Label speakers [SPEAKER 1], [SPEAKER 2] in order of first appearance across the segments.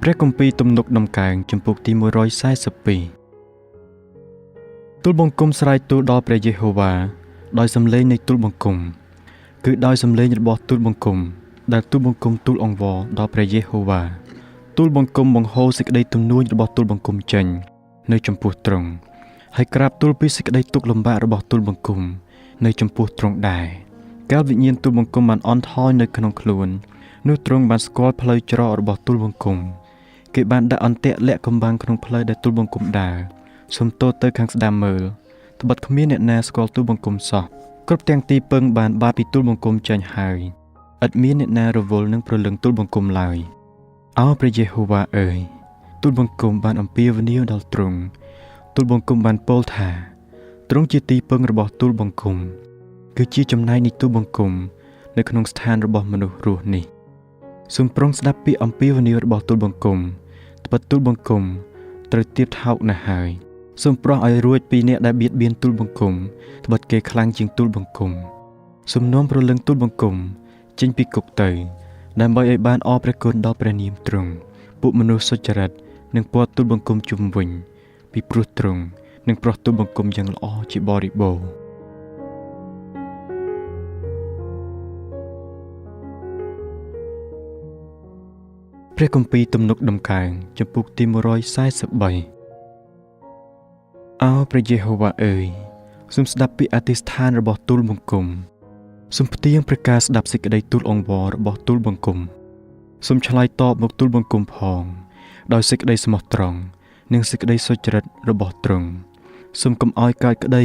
[SPEAKER 1] ព្រះគម្ពីរទំនុកដំកើងចំពុកទី142ទូលបង្គំស្រែកទូលដល់ព្រះយេហូវ៉ាដោយសំឡេងនៃទូលបង្គំគឺដោយសំឡេងរបស់ទូលបង្គំដែលទូលបង្គំទូលអង្វរដល់ព្រះយេហូវ៉ាទូលបង្គំបង្ហូរសេចក្តីទំនួញរបស់ទូលបង្គំចេញនៅចំពោះទ្រង់ហើយក្រាបទូលពីសេចក្តីទុក្ខលំបាករបស់ទូលបង្គំនៅចំពោះទ្រង់ដែរកាលវិញ្ញាណទូលបង្គំបានអន់ថយនៅក្នុងខ្លួននោះទ្រង់បានស្គាល់ផ្លូវច្រករបស់ទូលបង្គំគេបានដាក់អន្ទាក់លាក់កំបាំងក្នុងផ្លូវដែលទូលបង្គំដើរសុំទោសទៅខាងស្ដាំមើលត្បិតគ្មានអ្នកណាស្គាល់ទូលបង្គំសោះគ្រប់ទាំងទីពឹងបានបាត់ពីទូលបង្គំចេញហើយឥតមានអ្នកណារវល់នឹងព្រលឹងទូលបង្គំឡើយអោព្រះយេហូវ៉ាអើយទូលបង្គំបានអំពាវនាវដល់ទ្រង់ទូលបង្គំបានពោលថាទ្រង់ជាទីពឹងរបស់ទូលបង្គំគឺជាចំណែកនៃទូលបង្គំនៅក្នុងស្ថានរបស់មនុស្សរស់នេះសូមប្រងស្ដាប់ពាក្យអំពាវនាវរបស់ទូលបង្គំត្បិតទូលបង្គំត្រូវទៀបថោកណាស់ហើយសូមប្រោះឲ្យរួចពីអ្នកដែលបៀតបៀនទូលបង្គំត្បិតគេខ្លាំងជាងទូលបង្គំសូមនាំព្រលឹងទូលបង្គំចេញពីគុកទៅដើម្បីឲ្យបានអរព្រះគុណដល់ព្រះនាមទ្រង់ពួកមនុស្សសុចរិតនឹងព័ទ្ធទូលបង្គំជុំវិញពីព្រោះទ្រង់នឹងប្រោះទូលបង្គំយ៉ាងល្អជាបរិបូរណ៍ព្រះគម្ពីរទំនុកដំកើងចំពុកទី143អោព្រះយេហូវ៉ាអើយសូមស្ដាប់ពីអធិស្ឋានរបស់ទូលបង្គំសូមផ្ទៀងព្រះការស្ដាប់សេចក្តីទូលអង្វររបស់ទូលបង្គំសូមឆ្លើយតបមកទូលបង្គំផងដោយសេចក្តីស្មោះត្រង់និងសេចក្តីសុចរិតរបស់ទ្រង់សូមកុំឲ្យកើតក្តី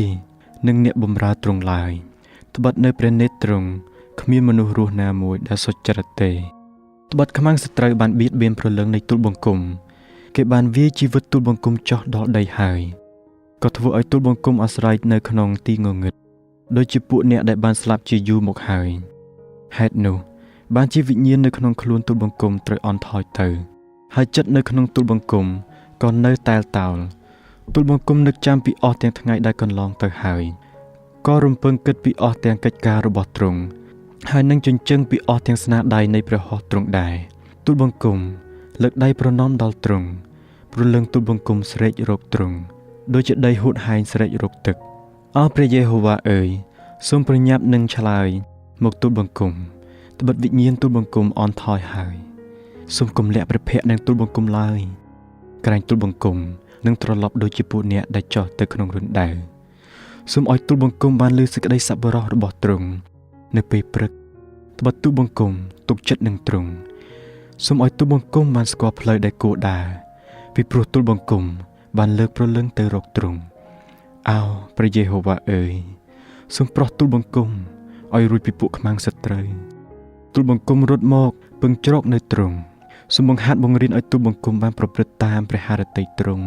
[SPEAKER 1] នឹងអ្នកបម្រើទ្រង់ឡើយត្បិតនៅព្រះនេត្រទ្រង់គ្មានមនុស្សរស់ណាមួយដែលសុចរិតទេត្បិតខ្មាំងសត្រូវបានបៀតបៀនព្រលឹងនៃទូលបង្គំគេបានវាយជីវិតទូលបង្គំចុះដល់ដីហើយក៏ធ្វើឲ្យទូលបង្គំអាស្រ័យនៅក្នុងទីងងឹតដូចជាពួកអ្នកដែលបានស្លាប់ជាយូរមកហើយហេតុនោះបានជាវិញ្ញាណនៅក្នុងខ្លួនទូលបង្គំត្រូវអន់ថយទៅហើយចិត្តនៅក្នុងទូលបង្គំក៏នៅតែលតោលទូលបង្គំនឹកចាំពីអស់ទាំងថ្ងៃដែលកន្លងទៅហើយក៏រំពឹងគិតពីអស់ទាំងកិច្ចការរបស់ទ្រង់ហើយនឹងចិញ្ចឹងពីអស់ទាំងស្នាដៃនៃព្រះហស្ថទ្រង់ដែរទូលបង្គំលើកដៃប្រណម្យដល់ទ្រង់ព្រលឹងទូលបង្គំស្រែករកទ្រង់ដូចជាដីហួតហែងស្រែករកទឹកអោព្រះយេហូវ៉ាអើយសូមប្រញាប់នឹងឆ្លើយមកទូលបង្គំត្បិតវិញ្ញាណទូលបង្គំអន់ថយហើយសូមកុំលាក់ព្រះភ័ក្ត្រនឹងទូលបង្គំឡើយក្រែងទូលបង្គំនឹងត្រឡប់ដូចជាពួកអ្នកដែលចុះទៅក្នុងរណ្ដៅសូមឲ្យទូលបង្គំបានលើសេចក្តីសប្បុរសរបស់ទ្រង់នៅពេលព្រឹកត្បិតទូលបង្គំទុកចិត្តនឹងទ្រង់សូមឲ្យទូលបង្គំបានស្គាល់ផ្លូវដែលគួរដើរពីព្រោះទូលបង្គំបានលើកព្រលឹងទៅរកទ្រង់អោព្រះយេហូវ៉ាអើយសូមប្រោះទូលបង្គំឲ្យរួចពីពួកខ្មាំងសត្រូវទូលបង្គំរត់មកពឹងជ្រកនៅទ្រង់សូមបង្ហាត់បង្រៀនឲ្យទូលបង្គំបានប្រព្រឹត្តតាមព្រះハរតីទ្រង់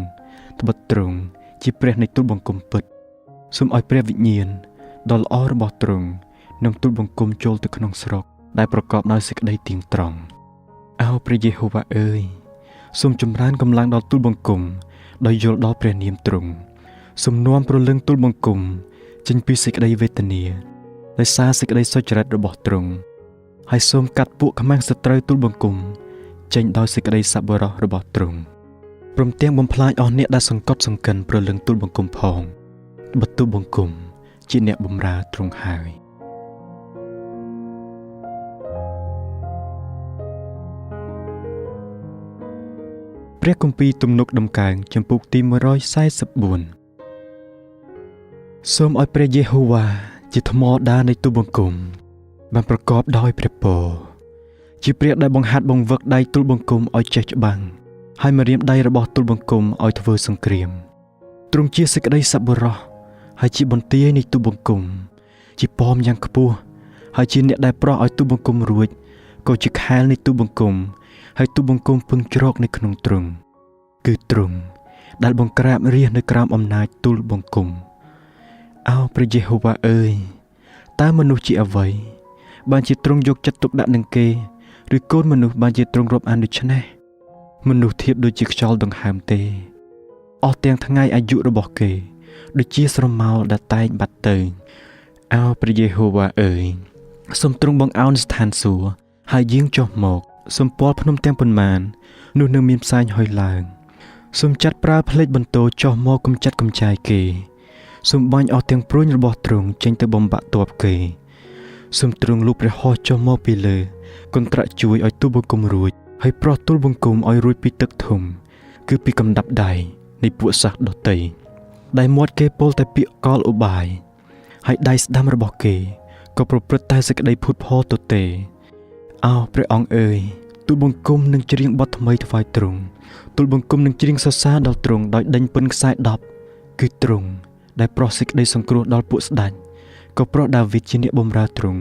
[SPEAKER 1] ត្បិតទ្រង់ជាព្រះនៃទូលបង្គំពិតសូមឲ្យព្រះវិញ្ញាណដ៏ល្អរបស់ទ្រង់នឹងទូលបង្គំចូលទៅក្នុងស្រុកដែលប្រកបដោយសេចក្តីទៀងត្រង់អោព្រះយេហូវ៉ាអើយសូមចម្រើនកម្លាំងដល់ទូលបង្គំដោយយល់ដល់ព្រះនាមទ្រង់សូមនាំព្រលឹងទូលបង្គំចេញពីសេចក្តីវេទនាដោយសារសេចក្តីសុចរិតរបស់ទ្រង់ហើយសូមកាត់ពួកខ្មាំងសត្រូវទូលបង្គំចេញដោយសេចក្តីសប្បុរសរបស់ទ្រង់ព្រមទាំងបំផ្លាញអស់អ្នកដែលសង្កត់សង្កិនព្រលឹងទូលបង្គំផងត្បិតទូលបង្គំជាអ្នកបម្រើទ្រង់ហើយព្រះគម្ពីរទំនុកដំកើងចំពុកទី144សូមឲ្យព្រះយេហូវ៉ាជាថ្មដានៃទូលបង្គំបានប្រកបដោយព្រះពរជាព្រះដែលបង្ហាត់បង្វឹកដៃទូលបង្គំឲ្យចេះច្បាំងហើយម្រាមដៃរបស់ទូលបង្គំឲ្យធ្វើសង្គ្រាមទ្រង់ជាសេចក្តីសប្បុរសហើយជាបន្ទាយនៃទូលបង្គំជាប៉មយ៉ាងខ្ពស់ហើយជាអ្នកដែលប្រោះឲ្យទូលបង្គំរួចក៏ជាខែលនៃទូលបង្គំហើយទូលបង្គំពឹងជ្រកនៅក្នុងទ្រង់គឺទ្រង់ដែលបង្ក្រាបរាជនៅក្រោមអំណាចទូលបង្គំអោព្រះយេហូវ៉ាអើយតើមនុស្សជាអ្វីបានជាទ្រង់យកចិត្តទុកដាក់នឹងគេឬកូនមនុស្សបានជាទ្រង់រាប់អានដូច្នេះមនុស្សធៀបដូចជាខ្យល់ដង្ហើមទេអស់ទាំងថ្ងៃអាយុរបស់គេដូចជាស្រមោលដែលតែងបាត់ទៅអោព្រះយេហូវ៉ាអើយសូមទ្រង់បង្អោនស្ថានសួគ៌ហើយយាងចុះមក សំពាល់ភ្នំទាំងប៉ុន្មាននោះនឹងមានផ្សែងហុយឡើងសូមចាត់ប្រើផ្លេចបន្ទោចុះមកកំចាត់កំចាយគេសូមបាញ់អស់ទាំងព្រួញរបស់ទ្រង់ចេញទៅបំបាក់ទ័ពគេសូមទ្រង់លូកព្រះហស្ថចុះមកពីលើកុនត្រាក់ជួយឲ្យទូលបង្គំរួចហើយប្រោះទូលបង្គំឲ្យរួចពីទឹកធំគឺពីកំដាប់ដៃនៃពួកសាសដតីដែលមាត់គេពោលតែពាក្យកលឧបាយហើយដៃស្ដាំរបស់គេក៏ប្រព្រឹត្តតែសេចក្តីភូតផលទទេអោព្រះអង្គអើយទូលបង្គំនឹងច្រៀងបទថ្មីថ្វាយទ្រង់ទូលបង្គំនឹងច្រៀងសរសើរដល់ទ្រង់ដោយដេញពិនខ្សែ10គឺទ្រង់ដែលប្រោះសេចក្តីសង្គ្រោះដល់ពួកស្ដេចក៏ប្រោះដាវីតជាអ្នកបម្រើទ្រង់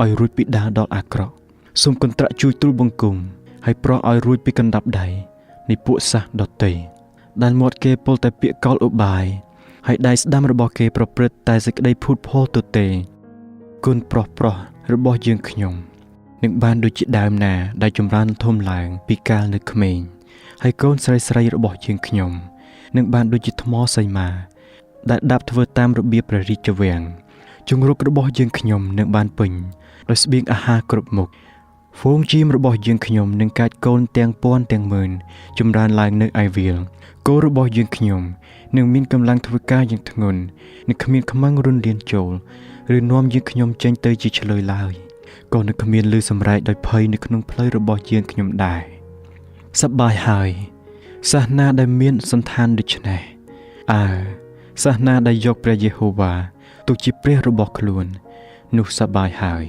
[SPEAKER 1] ឲ្យរួចពីដាដល់អាក្រក់សូមកន្ត្រាក់ជួយទូលបង្គំហើយប្រោះឲ្យរួចពីកណ្ដាប់ដៃនៃពួកសាសដតីដែលមាត់គេពោលតែពាក្យកលឧបាយហើយដៃស្ដាំរបស់គេប្រព្រឹត្តតែសេចក្តីភូតផលទទេគុណប្រុសរបស់យើងខ្ញុំនឹងបានដូចជាដើមណាដែលចម្រើនធំឡើងពីកាលនៅក្មេងហើយកូនស្រីរបស់យើងខ្ញុំនឹងបានដូចជាថ្មសីមាដែលដាប់ធ្វើតាមរបៀបព្រះរាជវាំងជង្រុករបស់យើងខ្ញុំនឹងបានពេញដោយស្បៀងអាហារគ្រប់មុខហ្វូងជៀមរបស់យើងខ្ញុំនឹងកាច់កូនទាំងពាន់ទាំងម៉ឺនចម្រើនឡើងនៅឯវាលគោរបស់យើងខ្ញុំនឹងមានកម្លាំងធ្វើការយ៉ាងធ្ងន់នឹងគ្មានខ្មាំងរុនលៀនចូលឬនាំយើងខ្ញុំចេញទៅជាឆ្លើយឡើយក៏នឹងគ្មានលឺសម្រែកដោយភ័យនៅក្នុងផ្លូវរបស់យើងខ្ញុំដែរសប្បាយហើយសាសនាដែលមានសន្តានដូច្នេះសាសនាដែលយកព្រះយេហូវ៉ាទុកជាព្រះរបស់ខ្លួននោះសប្បាយហើយ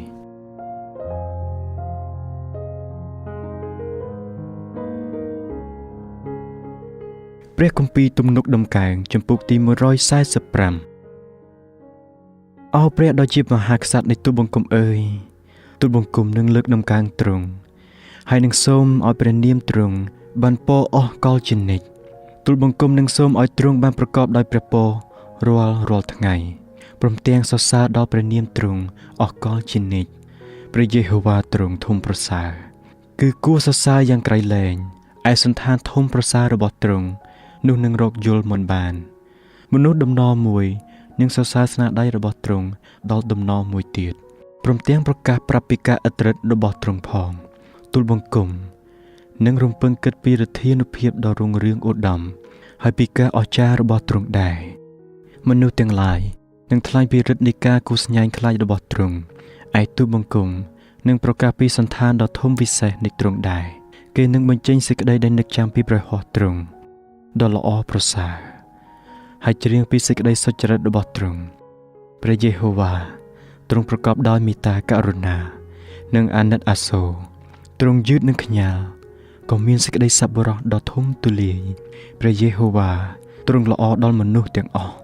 [SPEAKER 1] ព្រះគម្ពីរទំនុកដំកើងចំពុកទី145អោព្រះដ៏ជាមហាក្សត្រនៃទូលបង្គំអើយទូលបង្គំនឹងលើកដំកើងទ្រង់ហើយនឹងសូមឲ្យព្រះនាមទ្រង់បានពរអស់កលជានិច្ចទូលបង្គំនឹងសូមឲ្យទ្រង់បានប្រកបដោយព្រះពររាល់ថ្ងៃព្រមទាំងសរសើរដល់ព្រះនាមទ្រង់អស់កលជានិច្ចព្រះយេហូវ៉ាទ្រង់ធំប្រសើរគឺគួរសរសើរយ៉ាងក្រៃលែងឯសន្តានធំប្រសើររបស់ទ្រង់នោះនឹងរកយល់មិនបានមនុស្សដំណរមួយនឹងសរសើរស្នាដៃរបស់ទ្រង់ដល់ដំណរមួយទៀតព្រមទាំងប្រកាសប្រាប់ពីការឥតរិទ្ធរបស់ទ្រង់ផងទូលបង្គំនឹងរំពឹងគិតពីឫទ្ធានុភាពដ៏រុងរឿងឧត្តមហើយពីការអស្ចារ្យរបស់ទ្រង់ដែរមនុស្សទាំងឡាយនឹងថ្លែងពីឫទ្ធិនៃការគូស្ញែងខ្លាចរបស់ទ្រង់ឯទូលបង្គំនឹងប្រកាសពីសន្តានដ៏ធំវិសេសនៃទ្រង់ដែរគេនឹងបញ្ចេញសេចក្តីដែលនឹកចាំពីព្រះហស្ថទ្រង់ដ៏ល្អប្រសើរហើយច្រៀងពីសេចក្តីសុចរិតរបស់ទ្រង់ព្រះយេហូវ៉ាទ្រង់ប្រកបដោយមេត្តាករុណានិងអាណិតអាសូរទ្រង់យឺតនឹងខ្ញាល់ក៏មានសេចក្តីសប្បុរសដ៏ធំទូលាយព្រះយេហូវ៉ាទ្រង់ល្អដល់មនុស្សទាំងអស់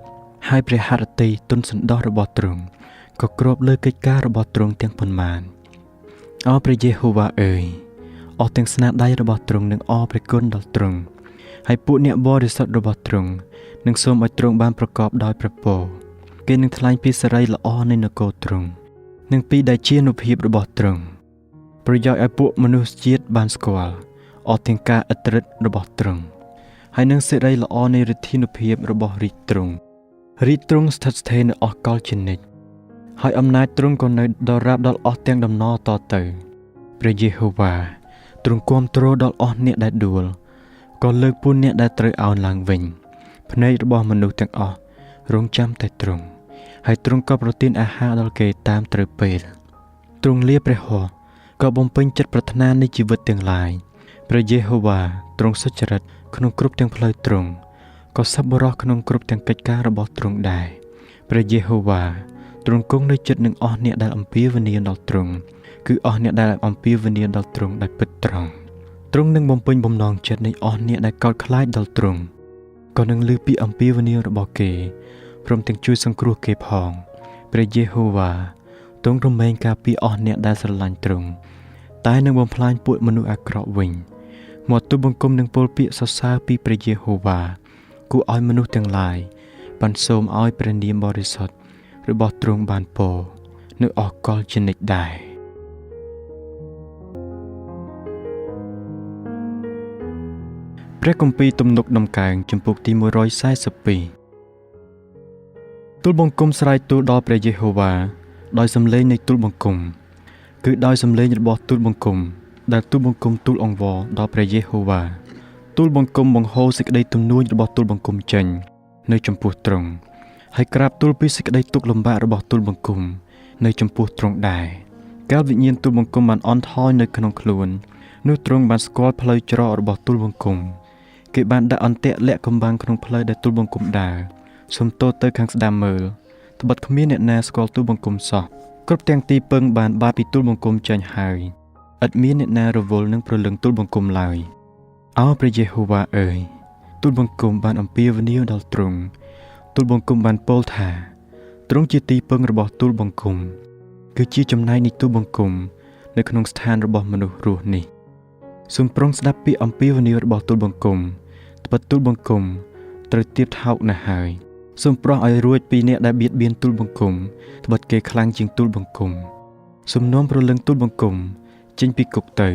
[SPEAKER 1] ហើយព្រះハរតីទុនសន្តោសរបស់ទ្រង់ក៏គ្របលើកិច្ចការរបស់ទ្រង់ទាំងប៉ុន្មានអោព្រះយេហូវ៉ាអើយអស់ទាំងស្នាដៃរបស់ទ្រង់នឹងអរព្រះគុណដល់ទ្រង់ហើយពួកអ្នកបរិសុទ្ធរបស់ទ្រង់នឹងសូមឲ្យទ្រង់បានប្រកបដោយព្រះពរគេនឹងថ្លែងពីសេរីល្អនៃនគរទ្រង់និងពីដែលជានុភាពរបស់ទ្រង់ប្រយោជន៍ឲ្យពួកមនុស្សជាតិបានស្គាល់អស់ទាំងការឥតរិទ្ធរបស់ទ្រង់ហើយនឹងសេរីល្អនៃឫទ្ធានុភាពរបស់រាជទ្រង់ស្ថិតស្ថេរនៅអស់កលជានិច្ចហើយអំណាចទ្រង់ក៏នៅដល់រាបដល់អស់ទាំងដំណរតទៅព្រះយេហូវ៉ាទ្រង់គាំទ្រដល់អស់អ្នកដែលដួលក៏លើកពូនអ្នកដែលត្រូវអោនឡើងវិញភ្នែករបស់មនុស្សទាំងអស់រងចាំតែទ្រង់ហើយទ្រង់ក៏ប្រទានអាហារដល់គេតាមត្រូវពេលទ្រង់លាព្រះហស្ថក៏បំពេញចិត្តប្រាថ្នានៃជីវិតទាំងឡាយព្រះយេហូវ៉ាទ្រង់សុចរិតក្នុងគ្រប់ទាំងផ្លូវទ្រង់ក៏សប្បុរសក្នុងគ្រប់ទាំងកិច្ចការរបស់ទ្រង់ដែរព្រះយេហូវ៉ាទ្រង់គង់នៅចិត្តនឹងអស់អ្នកដែលអំពាវនាវដល់ទ្រង់គឺអស់អ្នកដែលអំពាវនាវដល់ទ្រង់ដោយពិតត្រង់ទ្រង់នឹងបំពេញបំណងចិត្តនៃអស់អ្នកដែលកោតខ្លាចដល់ទ្រង់ក៏នឹងលើពីអំពាវនាវរបស់គេព្រមទាំងជួយសង្គ្រោះគេផងព្រះយេហូវ៉ាទ្រង់រមែងការពារអស់អ្នកដែលស្រឡាញ់ទ្រង់តែនឹងបំផ្លាញពួកមនុស្សអាក្រក់វិញមកទូលបង្គំនឹងពោលពាក្យសរសើរពីព្រះយេហូវ៉ាគួរឲ្យមនុស្សទាំងឡាយបានសូមឲ្យព្រះនាមបរិសុទ្ធរបស់ទ្រង់បានពរនៅអកលជានិច្ចដែរព្រះគម្ពីរទំនុកដំកើងចំពុកទី142ទូលបង្គំស្រែកទូលដល់ព្រះយេហូវ៉ាដោយសំឡេងនៃទូលបង្គំគឺដោយសំឡេងរបស់ទូលបង្គំ ដែលទូលបង្គំទូលអង្វរដល់ព្រះយេហូវ៉ាទូលបង្គំបង្ហូរសេចក្តីទំនួញរបស់ទូលបង្គំចេញនៅចំពោះទ្រង់ហើយក្រាបទូលពីសេចក្តីទុក្ខលំបាករបស់ទូលបង្គំនៅចំពោះទ្រង់ដែរកាលវិញ្ញាណទូលបង្គំបានអន់ថយនៅក្នុងខ្លួននោះទ្រង់បានស្គាល់ផ្លូវច្រករបស់ទូលបង្គំគេបានដាក់អន្ទាក់លាក់កំបាំងក្នុងផ្លូវដែលទូលបង្គំដើរសុំទោសទៅខាងស្ដាំមើលត្បិតគ្មានអ្នកណាស្គាល់ទូលបង្គំសោះគ្រប់ទាំងទីពឹងបានបាត់ពីទូលបង្គំចេញហើយឥតមានអ្នកណារវល់នឹងព្រលឹងទូលបង្គំឡើយអោព្រះយេហូវ៉ាអើយទូលបង្គំបានអំពាវនាវដល់ទ្រង់ទូលបង្គំបានពោលថាទ្រង់ជាទីពឹងរបស់ទូលបង្គំគឺជាចំណែកនៃទូលបង្គំនៅក្នុងស្ថានរបស់មនុស្សរស់នេះសូមប្រងស្ដាប់ពាក្យអំពាវនាវរបស់ទូលបង្គំត្បិតទូលបង្គំត្រូវទៀបថោកណាស់ហើយសូមប្រោះឲ្យរួចពីអ្នកដែលបៀតបៀនទូលបង្គំត្បិតគេខ្លាំងជាងទូលបង្គំសូមនាំព្រលឹងទូលបង្គំចេញពីគុកទៅ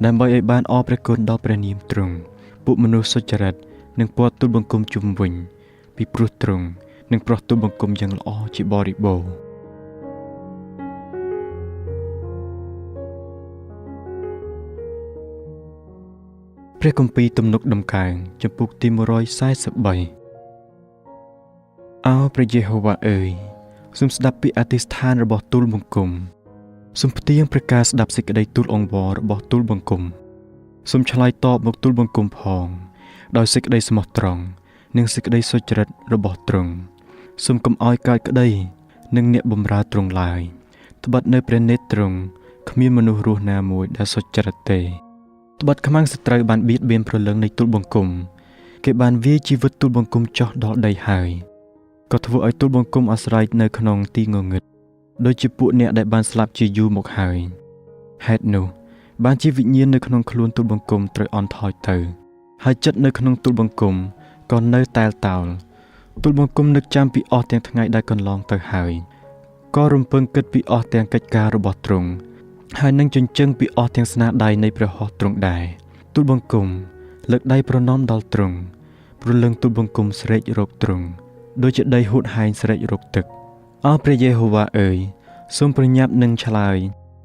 [SPEAKER 1] ដើម្បីឲ្យបានអរព្រះគុណដល់ព្រះនាមទ្រង់ពួកមនុស្សសុចរិតនឹងព័ទ្ធទូលបង្គំជុំវិញពីព្រោះទ្រង់នឹងប្រោះទូលបង្គំយ៉ាងល្អជាបរិបូរណ៍ព្រះគម្ពីរទំនុកដំកើងចំពុកទី143អោព្រះយេហូវ៉ាអើយសូមស្ដាប់ពីអធិស្ឋានរបស់ទូលបង្គំសូមផ្ទៀងព្រះការស្ដាប់សេចក្តីទូលអង្វររបស់ទូលបង្គំសូមឆ្លើយតបមកទូលបង្គំផងដោយសេចក្តីស្មោះត្រង់និងសេចក្តីសុចរិតរបស់ទ្រង់សូមកុំឲ្យកើតក្តីនឹងអ្នកបម្រើទ្រង់ឡើយត្បិតនៅព្រះនេត្រទ្រង់គ្មានមនុស្សរស់ណាមួយដែលសុចរិតទេត្បិតខ្មាំងសត្រូវបានបៀតបៀនព្រលឹងនៃទូលបង្គំគេបានវាយជីវិតទូលបង្គំចុះដល់ដីហើយក៏ធ្វើឲ្យទូលបង្គំអាស្រ័យនៅក្នុងទីងងឹតដូចជាពួកអ្នកដែលបានស្លាប់ជាយូរមកហើយហេតុនោះបានជាវិញ្ញាណនៅក្នុងខ្លួនទូលបង្គំត្រូវអន់ថយទៅហើយចិត្តនៅក្នុងទូលបង្គំក៏នៅតែលតោលទូលបង្គំនឹកចាំពីអស់ទាំងថ្ងៃដែលកន្លងទៅហើយក៏រំពឹងគិតពីអស់ទាំងកិច្ចការរបស់ទ្រង់ហើយនឹងចិញ្ចឹងពីអស់ទាំងស្នាដៃនៃព្រះហស្ថទ្រង់ដែរទូលបង្គំលើកដៃប្រណម្យដល់ទ្រង់ព្រលឹងទូលបង្គំស្រែករកទ្រង់ដូចជាដីហួតហែងស្រែករកទឹកអោព្រះយេហូវ៉ាអើយសូមប្រញាប់នឹងឆ្លើយ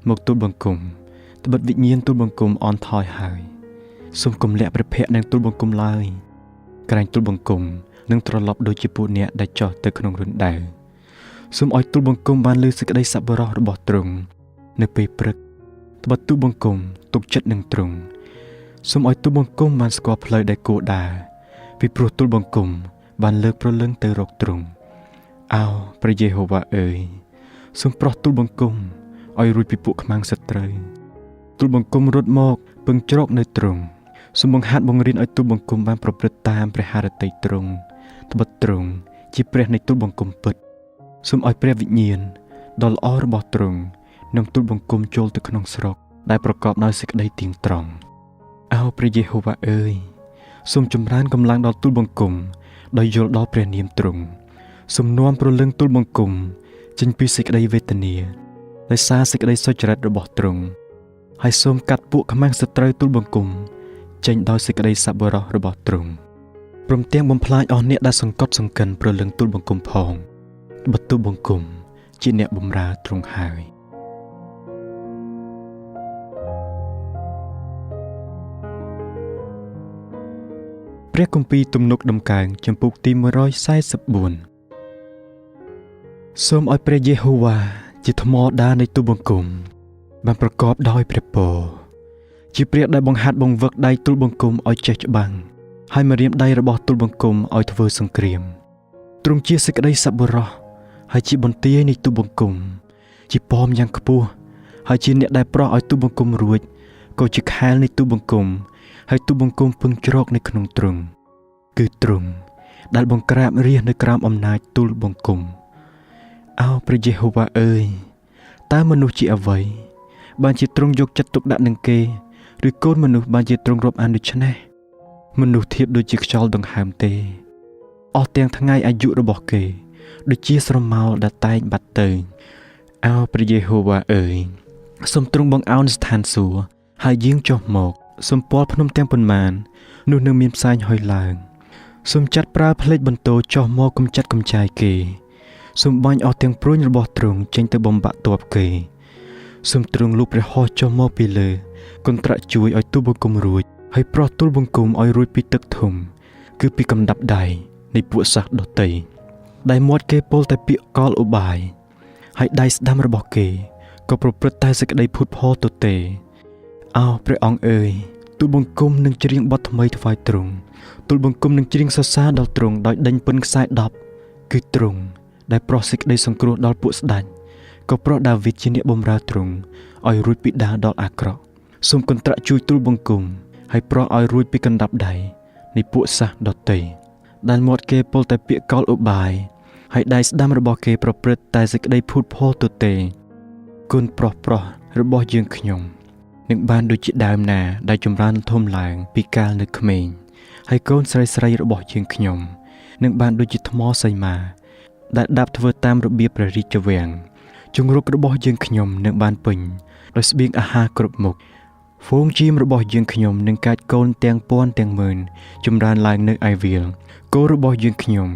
[SPEAKER 1] មកទូលបង្គំត្បិតវិញ្ញាណទូលបង្គំអន់ថយហើយសូមកុំលាក់ព្រះភ័ក្ត្រនឹងទូលបង្គំឡើយក្រែងទូលបង្គំនឹងត្រឡប់ដូចជាពួកអ្នកដែលចោះទៅក្នុងរណ្ដៅសូមឲ្យទូលបង្គំបានលើសេចក្តីសប្បុរសរបស់ទ្រង់នៅពេលព្រឹកត្បិតទូលបង្គំទុកចិត្តនឹងទ្រង់សូមឲ្យទូលបង្គំបានស្គាល់ផ្លូវដែលគួរដើរពីព្រោះទូលបង្គំបានលើកព្រលឹងទៅរកទ្រង់អោព្រះយេហូវ៉ាអើយសូមប្រោះទូលបង្គំឲ្យរួចពីពួកខ្មាំងសត្រូវទូលបង្គំរត់មកពឹងជ្រកនៅទ្រង់សូមបង្ហាត់បង្រៀនឲ្យទូលបង្គំបានប្រព្រឹត្តតាមព្រះハរតីទ្រង់ត្បិតទ្រង់ជាព្រះនៃទូលបង្គំពិតសូមឲ្យព្រះវិញ្ញាណដ៏ល្អរបស់ទ្រង់នឹងទូលបង្គំចូលទៅក្នុងស្រុកដែលប្រកបដោយសេចក្តីទៀងត្រង់អោព្រះយេហូវ៉ាអើយសូមចម្រើនកម្លាំងដល់ទូលបង្គំដោយយល់ដល់ព្រះនាមទ្រង់សូមនាំព្រលឹងទូលបង្គំចេញពីសេចក្តីវេទនាដោយសារសេចក្តីសុចរិតរបស់ទ្រង់ហើយសូមកាត់ពួកខ្មាំងសត្រូវទូលបង្គំចេញដោយសេចក្តីសប្បុរសរបស់ទ្រង់ព្រមទាំងបំផ្លាញអស់អ្នកដែលសង្កត់សង្កិនព្រលឹងទូលបង្គំផងបទូលបង្គំជាអ្នកបម្រើទ្រង់ហើយព្រះគម្ពីរទំនុកដំកើងចំពុកទី144សូមឲ្យព្រះយេហូវ៉ាជាថ្មដានៃទូលបង្គំបានប្រកបដោយព្រះពរជាព្រះដែលបង្ហាត់បង្វឹកដៃទូលបង្គំឲ្យចេះច្បាំងហើយម្រាមដៃរបស់ទូលបង្គំឲ្យធ្វើសង្គ្រាមទ្រង់ជាសេចក្តីសប្បុរសហើយជាបន្ទាយនៃទូលបង្គំជាប៉មយ៉ាងខ្ពស់ហើយជាអ្នកដែលប្រោះឲ្យទូលបង្គំរួចក៏ជាខែលនៃទូលបង្គំហើយទូលបង្គំពឹងជ្រកនៅក្នុងទ្រង់គឺទ្រង់ដែលបង្ក្រាបរាជនៅក្រោមអំណាចទូលបង្គំអោព្រះយេហូវ៉ាអើយតើមនុស្សជាអ្វីបានជាទ្រង់យកចិត្តទុកដាក់នឹងគេឬកូនមនុស្សបានជាទ្រង់រាប់អានដូច្នេះមនុស្សធៀបដូចជាខ្យល់ដង្ហើមទេអស់ទាំងថ្ងៃអាយុរបស់គេដូចជាស្រមោលដែលតែងបាត់ទៅអោព្រះយេហូវ៉ាអើយសូមទ្រង់បង្អោនស្ថានសួគ៌ហើយយាងចុះមកសូមពាល់ភ្នំទាំងប៉ុន្មាននោះនឹងមានផ្សែងហុយឡើងសូមចាត់ប្រើផ្លេចបន្ទោចុះមកកំចាត់កំចាយគេសូមបាញ់អស់ទាំងព្រួញរបស់ទ្រង់ចេញទៅបំបាក់ទ័ពគេ សូមទ្រង់លូកព្រះហស្ថចុះមកពីលើគន្ត្រាក់ជួយឲ្យទូលបង្គំរួចហើយប្រោះទូលបង្គំឲ្យរួចពីទឹកធំគឺពីកំដាប់ដៃនៃពួកសាសដតីដែលមាត់គេពោលតែពាក្យកលឧបាយហើយដៃស្ដាំរបស់គេក៏ប្រព្រឹត្តតែសេចក្តីភូតផលទទេអោព្រះអង្គអើយទូលបង្គំនឹងច្រៀងបទថ្មីថ្វាយទ្រង់ទូលបង្គំនឹងច្រៀងសរសើរដល់ទ្រង់ដោយដេញពិនខ្សែ10គឺទ្រង់ដែលប្រោះសេចក្តីសង្គ្រោះដល់ពួកស្ដេចក៏ប្រោះដាវីតជាអ្នកបម្រើទ្រង់ឲ្យរួចពីដាដល់អាក្រក់សូមកន្ត្រាក់ជួយទូលបង្គំហើយប្រោះឲ្យរួចពីកណ្ដាប់ដៃនៃពួកសាសដតីដែលមាត់គេពោលតែពាក្យកលឧបាយហើយដៃស្ដាំរបស់គេប្រព្រឹត្តតែសេចក្តីភូតផលទទេគុណប្រុសរបស់យើងខ្ញុំនឹងបានដូចជាដើមណាដែលចម្រើនធំឡើងពីកាលនៅក្មេងហើយកូនស្រីរបស់យើងខ្ញុំនឹងបានដូចជាថ្មសីមាដែលដាប់ធ្វើតាមរបៀបព្រះរាជវាំងជង្រុករបស់យើងខ្ញុំនឹងបានពេញដោយស្បៀងអាហារគ្រប់មុខហ្វូងជៀមរបស់យើងខ្ញុំនឹងកាច់កូនទាំងពាន់ទាំងម៉ឺនចម្រើនឡើងនៅឯវាលគោរបស់យើងខ្ញុំ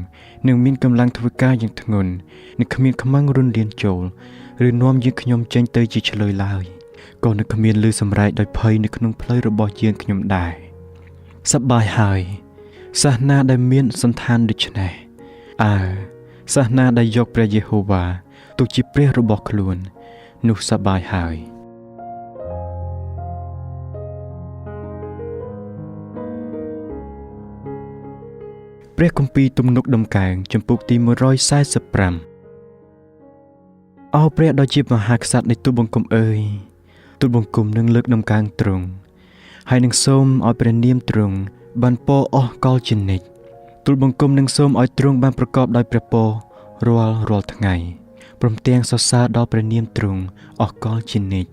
[SPEAKER 1] នឹងមានកម្លាំងធ្វើការយ៉ាងធ្ងន់នឹងគ្មានខ្មាំងរុនលានចូលឬនាំយើងខ្ញុំចេញទៅជាឆ្លើយឡើយក៏នឹងគ្មានលឺសម្រែកដោយភ័យនៅក្នុងផ្លូវរបស់យើងខ្ញុំដែរសប្បាយហើយសាសនាដែលមានសន្តានដូច្នេះសាសនាដែលយកព្រះយេហូវ៉ាទុកជាព្រះរបស់ខ្លួននោះសប្បាយហើយព្រះគម្ពីរទំនុកដំកើងចំពុកទី145អោព្រះដ៏ជាមហាក្សត្រនៃទូលបង្គំអើយទូលបង្គំនឹងលើកដំកើងទ្រង់ហើយនឹងសូមឲ្យព្រះនាមទ្រង់បានពរអស់កលជានិច្ចទូលបង្គំនឹងសូមឲ្យទ្រង់បានប្រកបដោយព្រះពររាល់ថ្ងៃព្រមទាំងសរសើរដល់ព្រះនាមទ្រង់អស់កលជានិច្ច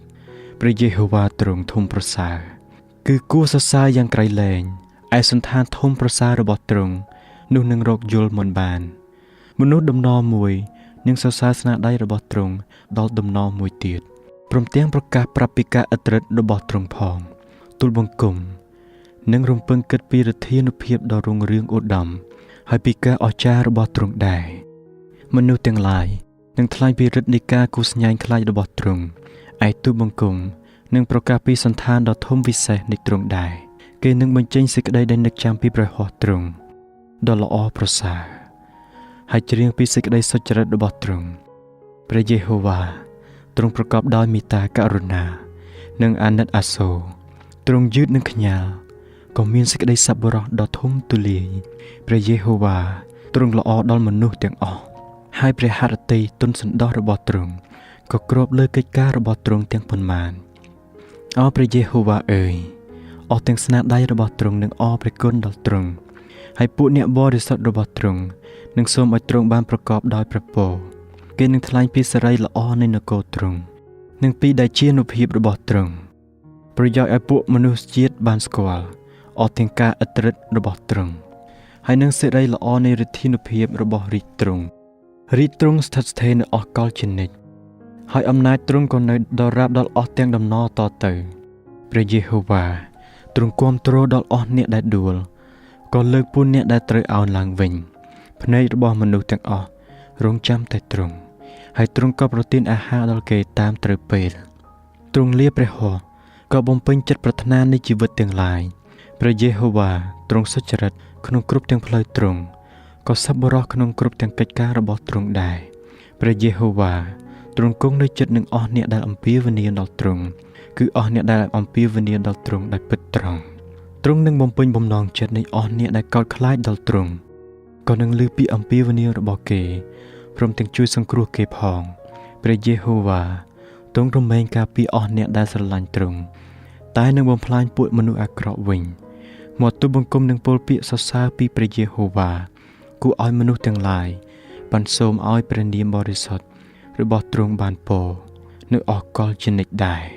[SPEAKER 1] ព្រះយេហូវ៉ាទ្រង់ធំប្រសើរគឺគួរសរសើរយ៉ាងក្រៃលែងឯសន្តានធំប្រសើររបស់ទ្រង់នោះនឹងរកយល់មិនបានមនុស្សដំណរមួយនឹងសរសើរស្នាដៃរបស់ទ្រង់ដល់ដំណរមួយទៀតព្រមទាំងប្រកាសប្រាប់ពីការឥតរិទ្ធរបស់ទ្រង់ផងទូលបង្គំនឹងរំពឹងគិតពីឫទ្ធានុភាពដ៏រុងរឿងឧត្តមហើយពីការអស្ចារ្យរបស់ទ្រង់ដែរមនុស្សទាំងឡាយនឹងថ្លែងពីឫទ្ធិនៃការគូស្ញែងខ្លាចរបស់ទ្រង់ឯទូលបង្គំនឹងប្រកាសពីសន្តានដ៏ធំវិសេសនៃទ្រង់ដែរគេនឹងបញ្ចេញសេចក្តីដែលនឹកចាំពីព្រះហស្ថទ្រង់ដ៏ល្អប្រសើរហើយច្រៀងពីសេចក្តីសុចរិតរបស់ទ្រង់ព្រះយេហូវ៉ាទ្រង់ប្រកបដោយមេត្តាករុណានិងអាណិតអាសូរទ្រង់យឺតនឹងខ្ញាល់ក៏មានសេចក្តីសប្បុរសដ៏ធំទូលាយព្រះយេហូវ៉ាទ្រង់ល្អដល់មនុស្សទាំងអស់ហើយព្រះハរតីទុនសន្តោសរបស់ទ្រង់ក៏គ្របលើកិច្ចការរបស់ទ្រង់ទាំងប៉ុន្មានអោព្រះយេហូវ៉ាអើយអស់ទាំងស្នាដៃរបស់ទ្រង់និងអរព្រះគុណដល់ទ្រង់ហើយពួកអ្នកបរិសុទ្ធរបស់ទ្រង់នឹងសូមឲ្យទ្រង់បានប្រកបដោយព្រះពរគេនឹងថ្លែងពីសេរីល្អនៃនគរទ្រង់និងពីដែលជានុភាពរបស់ទ្រង់ប្រយោជន៍ឲ្យពួកមនុស្សជាតិបានស្គាល់អស់ទាំងការឥតរិទ្ធរបស់ទ្រង់ហើយនឹងសេរីល្អនៃឫទ្ធានុភាពរបស់រាជទ្រង់ស្ថិតស្ថេរនៅអស់កលជានិច្ចហើយអំណាចទ្រង់ក៏នៅដល់រាបដល់អស់ទាំងដំណរតទៅព្រះយេហូវ៉ាទ្រង់គាំទ្រដល់អស់អ្នកដែលដួលក៏លើកពូនអ្នកដែលត្រូវអោនឡើងវិញភ្នែករបស់មនុស្សទាំងអស់រងចាំតែទ្រង់ហើយទ្រង់ក៏ប្រទានអាហារដល់គេតាមត្រូវពេលទ្រង់លាព្រះហស្ថក៏បំពេញចិត្តប្រាថ្នានៃជីវិតទាំងឡាយព្រះយេហូវ៉ាទ្រង់សុចរិតក្នុងគ្រប់ទាំងផ្លូវទ្រង់ក៏សប្បុរសក្នុងគ្រប់ទាំងកិច្ចការរបស់ទ្រង់ដែរព្រះយេហូវ៉ាទ្រង់គង់នៅចិត្តនឹងអស់អ្នកដែលអំពាវនាវដល់ទ្រង់គឺអស់អ្នកដែលអំពាវនាវដល់ទ្រង់ដោយពិតត្រង់ទ្រង់នឹងបំពេញបំណងចិត្តនៃអស់អ្នកដែលកោតខ្លាចដល់ទ្រង់ក៏នឹងលើពីអំពាវនាវរបស់គេព្រមទាំងជួយសង្គ្រោះគេផងព្រះយេហូវ៉ាទ្រង់រមែងការពារអស់អ្នកដែលស្រឡាញ់ទ្រង់តែនឹងបំផ្លាញពួកមនុស្សអាក្រក់វិញមកទូលបង្គំនឹងពោលពាក្យសរសើរពីព្រះយេហូវ៉ាគួរឲ្យមនុស្សទាំងឡាយបានសូមឲ្យព្រះនាមបរិសុទ្ធរបស់ទ្រង់បានពរនៅអកលជានិច្ចដែរ